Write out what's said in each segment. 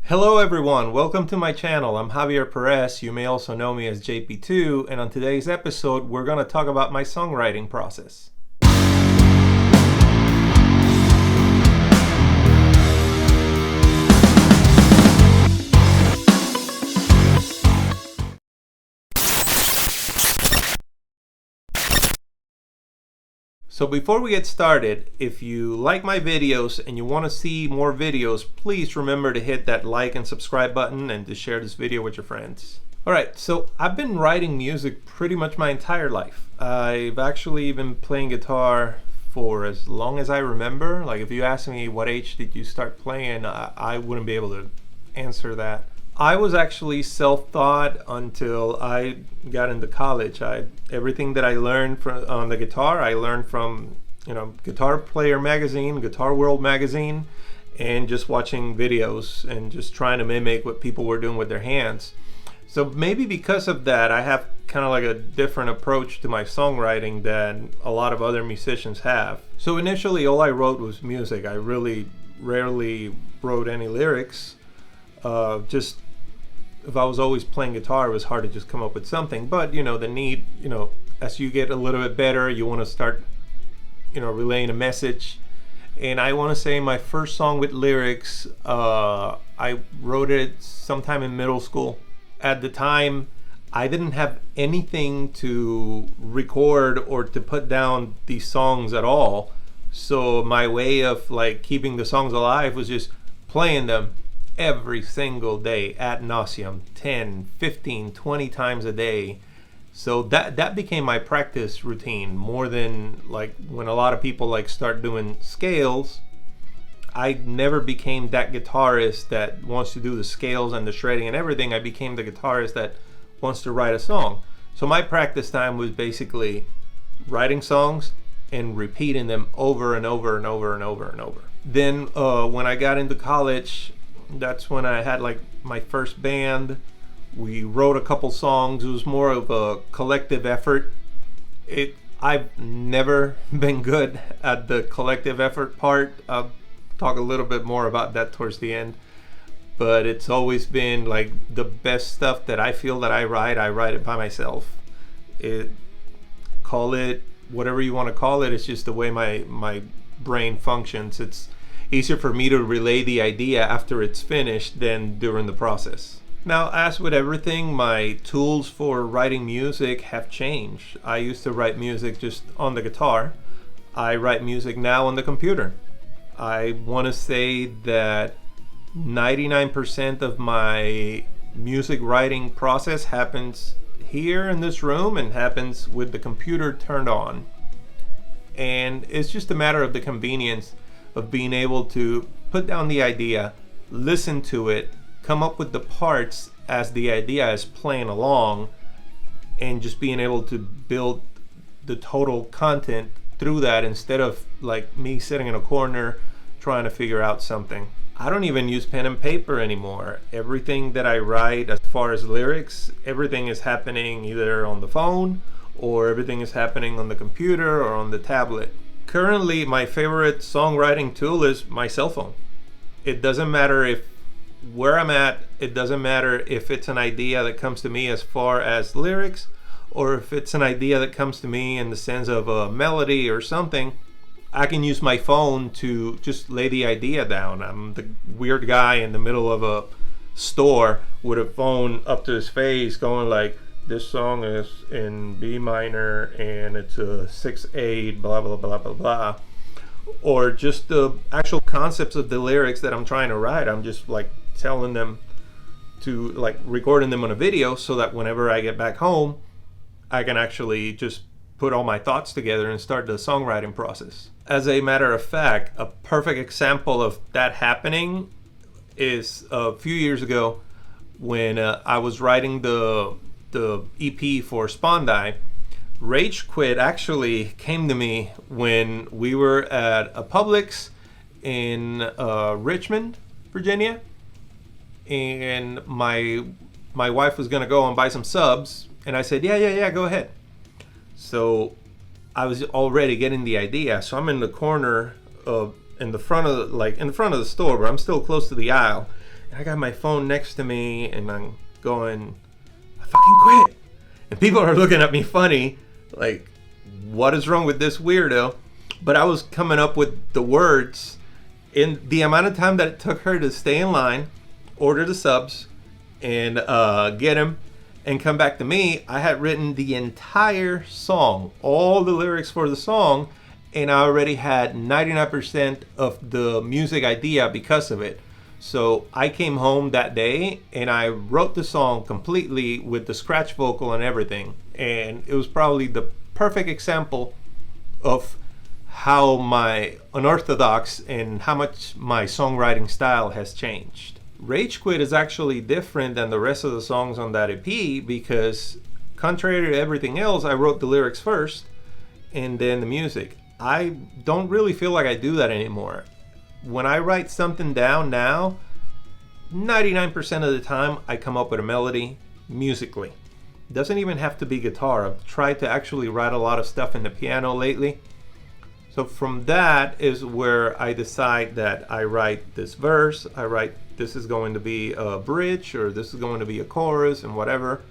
Hello everyone, welcome to my channel. I'm Javier Perez. You may also know me as JP2, and on today's episode we're going to talk about my songwriting process. So before we get started, if you like my videos and you want to see more videos, please remember to hit that like and subscribe button and to share this video with your friends. Alright, so I've been writing music pretty much my entire life. I've actually been playing guitar for as long as I remember. Like if you ask me what age did you start playing, I wouldn't be able to answer that. I was actually self-taught until I got into college. Everything that I learned on the guitar, I learned from Guitar Player magazine, Guitar World magazine, and just watching videos and just trying to mimic what people were doing with their hands. So maybe because of that, I have kind of like a different approach to my songwriting than a lot of other musicians have. So initially, all I wrote was music. I really rarely wrote any lyrics. Just if I was always playing guitar, it was hard to just come up with something. But the need, as you get a little bit better, you want to start, relaying a message. And I want to say my first song with lyrics, I wrote it sometime in middle school. At the time, I didn't have anything to record or to put down these songs at all. So my way of keeping the songs alive was just playing them every single day ad nauseum, 10, 15, 20 times a day. So that became my practice routine more than when a lot of people start doing scales. I never became that guitarist that wants to do the scales and the shredding and everything. I became the guitarist that wants to write a song. So my practice time was basically writing songs and repeating them over and over and over and over and over. Then when I got into college, that's when I had my first band. We wrote a couple songs. It was more of a collective effort. I've never been good at the collective effort part. I'll talk a little bit more about that towards the end. But it's always been the best stuff that I feel that I write it by myself. Call it whatever you want to call it. It's just the way my brain functions. It's easier for me to relay the idea after it's finished than during the process. Now, as with everything, my tools for writing music have changed. I used to write music just on the guitar. I write music now on the computer. I want to say that 99% of my music writing process happens here in this room and happens with the computer turned on. And it's just a matter of the convenience of being able to put down the idea, listen to it, come up with the parts as the idea is playing along, and just being able to build the total content through that instead of me sitting in a corner trying to figure out something. I don't even use pen and paper anymore. Everything that I write as far as lyrics, everything is happening either on the phone or everything is happening on the computer or on the tablet. Currently, my favorite songwriting tool is my cell phone. It doesn't matter where I'm at. It doesn't matter if it's an idea that comes to me as far as lyrics, or if it's an idea that comes to me in the sense of a melody or something. I can use my phone to just lay the idea down. I'm the weird guy in the middle of a store with a phone up to his face going this song is in B minor and it's a 6/8, blah, blah, blah, blah, blah. Or just the actual concepts of the lyrics that I'm trying to write. I'm just telling them to recording them on a video so that whenever I get back home, I can actually just put all my thoughts together and start the songwriting process. As a matter of fact, a perfect example of that happening is a few years ago when I was writing the EP for Spondi. Rage Quit actually came to me when we were at a Publix in Richmond, Virginia, and my wife was gonna go and buy some subs, and I said, yeah, go ahead. So I was already getting the idea, so I'm in the corner of in the front of the store, but I'm still close to the aisle, I got my phone next to me and I'm going, I fucking quit. And people are looking at me funny, like, what is wrong with this weirdo? But I was coming up with the words in the amount of time that it took her to stay in line, order the subs, and get them, and come back to me. I had written the entire song, all the lyrics for the song, and I already had 99% of the music idea because of it. So I came home that day and I wrote the song completely with the scratch vocal and everything. And it was probably the perfect example of how my unorthodox and how much my songwriting style has changed. Rage Quit is actually different than the rest of the songs on that EP because, contrary to everything else, I wrote the lyrics first and then the music. I don't really feel like I do that anymore. When I write something down now, 99% of the time I come up with a melody musically. It doesn't even have to be guitar. I've tried to actually write a lot of stuff in the piano lately. So from that is where I decide that I write this verse, I write this is going to be a bridge or this is going to be a chorus and whatever.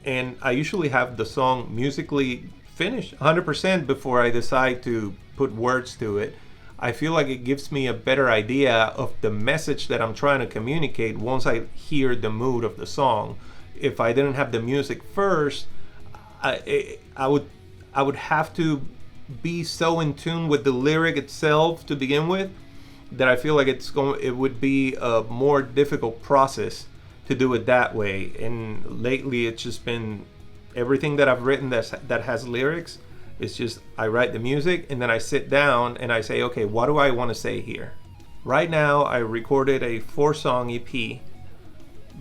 And I usually have the song musically finished 100% before I decide to put words to it. I feel like it gives me a better idea of the message that I'm trying to communicate once I hear the mood of the song. If I didn't have the music first, I would have to be so in tune with the lyric itself to begin with that I feel like it would be a more difficult process to do it that way. And lately it's just been everything that I've written that has lyrics. It's just I write the music and then I sit down and I say, okay, what do I want to say here? Right now I recorded a 4-song EP.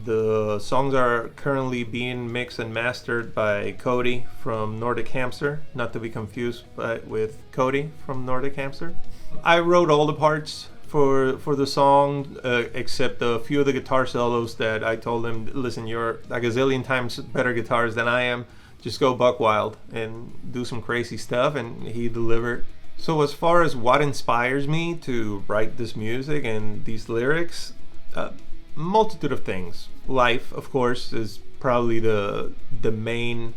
The songs are currently being mixed and mastered by Cody from Nordic Hamster, not to be confused with Cody from Nordic Hamster. I wrote all the parts for the song except a few of the guitar solos that I told him, listen, you're like a zillion times better guitarist than I am. Just go buck wild and do some crazy stuff, and he delivered. So as far as what inspires me to write this music and these lyrics, multitude of things. Life, of course, is probably the main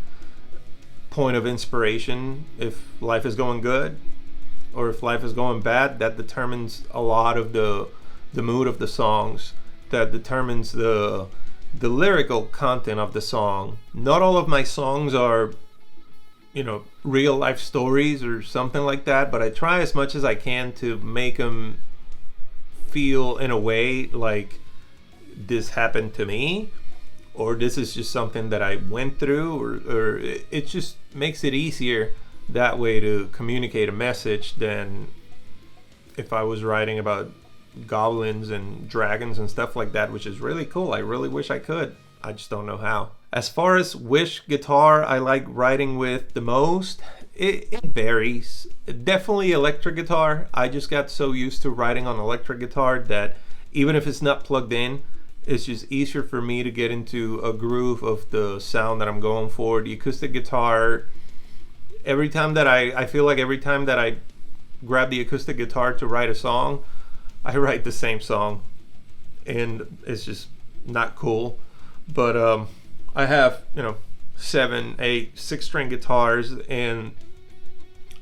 point of inspiration. If life is going good or if life is going bad, that determines a lot of the mood of the songs, that determines the lyrical content of the song. Not all of my songs are, real life stories or something like that, but I try as much as I can to make them feel in a way like this happened to me, or this is just something that I went through, or it just makes it easier that way to communicate a message than if I was writing about goblins and dragons and stuff like that, which is really cool. I really wish I could. I just don't know how. As far as which guitar I like writing with the most, it varies. Definitely electric guitar. I just got so used to writing on electric guitar that even if it's not plugged in, it's just easier for me to get into a groove of the sound that I'm going for. The acoustic guitar, every time that I feel like every time that I grab the acoustic guitar to write a song, I write the same song, and it's just not cool. But I have 7, 8, 6-string guitars, and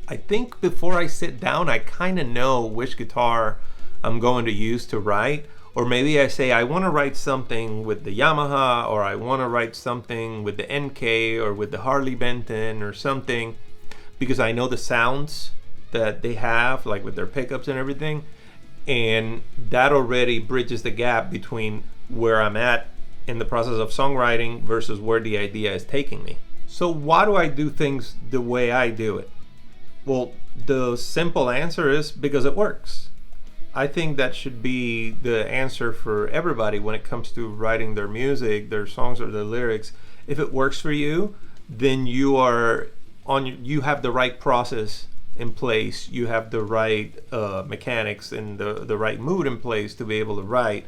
I think before I sit down I kind of know which guitar I'm going to use to write. Or maybe I say I want to write something with the Yamaha, or I want to write something with the NK or with the Harley Benton or something, because I know the sounds that they have, like with their pickups and everything, and that already bridges the gap between where I'm at in the process of songwriting versus where the idea is taking me. So why do I do things the way I do it? Well, the simple answer is because it works. I think that should be the answer for everybody when it comes to writing their music, their songs, or their lyrics. If it works for you, then you have the right process in place. You have the right mechanics and the right mood in place to be able to write.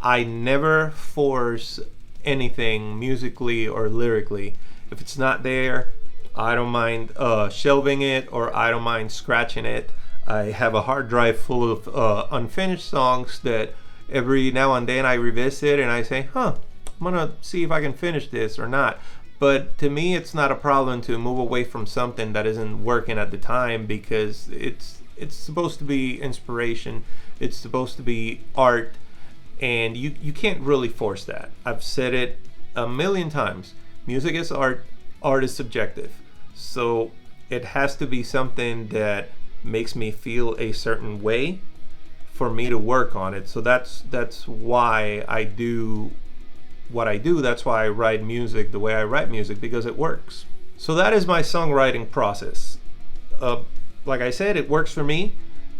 I never force anything musically or lyrically. If it's not there, I don't mind shelving it, or I don't mind scratching it. I have a hard drive full of unfinished songs that every now and then I revisit and I say, I'm gonna see if I can finish this or not. But to me, it's not a problem to move away from something that isn't working at the time, because it's supposed to be inspiration, it's supposed to be art, and you can't really force that. I've said it a million times. Music is art, art is subjective. So it has to be something that makes me feel a certain way for me to work on it. So that's why I do what I do. That's why I write music the way I write music, because it works. So that is my songwriting process. Like I said, it works for me.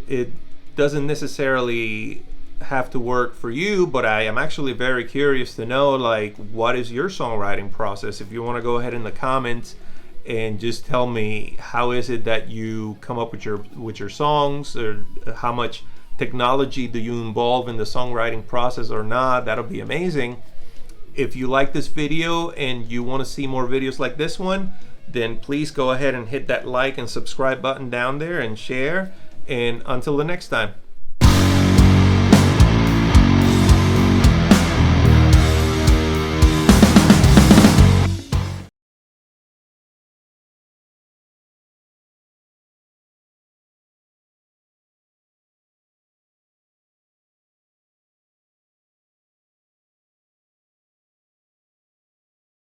It doesn't necessarily have to work for you, but I am actually very curious to know, like, what is your songwriting process? If you want to go ahead in the comments and just tell me how is it that you come up with your songs, or how much technology do you involve in the songwriting process or not, that'll be amazing. If you like this video and you want to see more videos like this one, then please go ahead and hit that like and subscribe button down there and share. And until the next time.